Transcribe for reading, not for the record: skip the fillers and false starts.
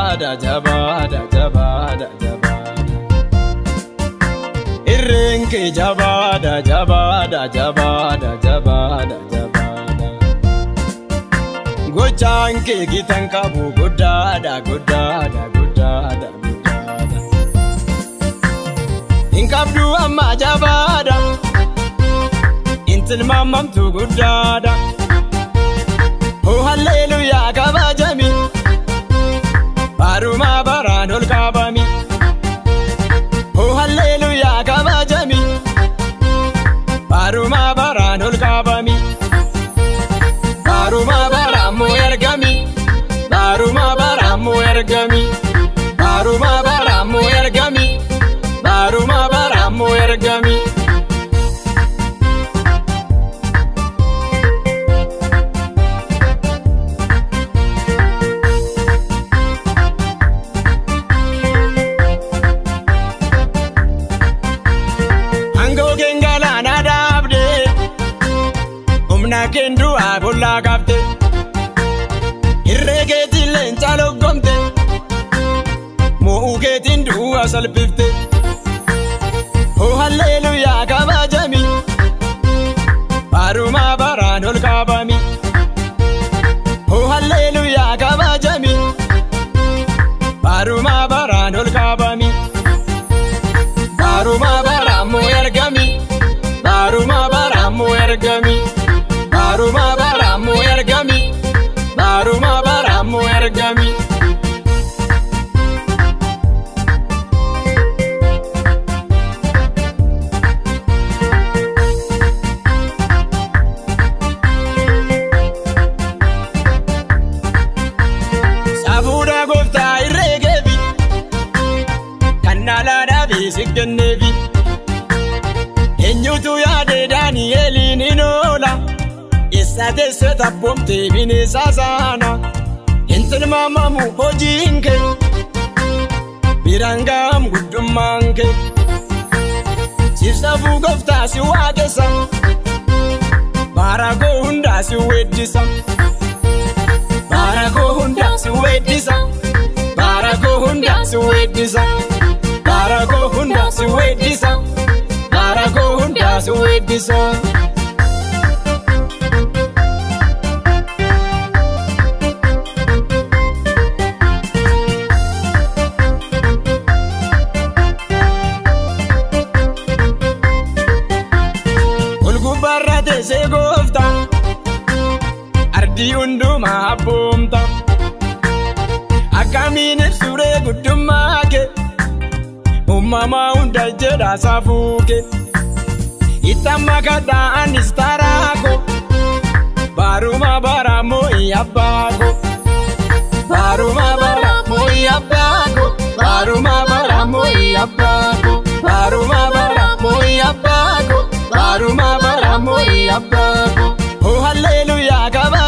jabada jabada jabada jabada irrenke jabada jabada jabada jabada jabada gochanke gitan kabu godada godada godada godada inkabdu amma jabada intil mamam tu godada oh hallelujah kabajami baruma baranol kabami oh hallelujah kabajami baruma baranol kabami baruma baramu ergami baruma baramu ergami baruma baramu ergami baruma baramu ergami Kendu abola kapte irregeti lenchalo gomte mo ugetin du asal pifte oh hallelujah kabajami baruma baranol kabami oh hallelujah kabajami baruma baranol kabami baruma baramu ergami baruma baramu ergami baruma baramu ergami baruma baramu ergami sabuda gofta irregebi kannala dabi siggennebi enyutu yade Danieli ninola Isate seta bomte bine sasana Intel mamamu hojinke Birangam gudumanke Sifsa fugofta si wakesa Barago hunda si wedisa Barago hunda si wedisa Barago hunda si wedisa Barago hunda si wedisa Barago hunda si wedisa Segofta ardi unduma abumta akamine sure gudumake umama unda jeda safuke itamakada anistarako baruma baramo iabako baruma baramo iabako baruma baramo iabako baruma baramo iabako baruma baramu iabako oh hallelujah kaba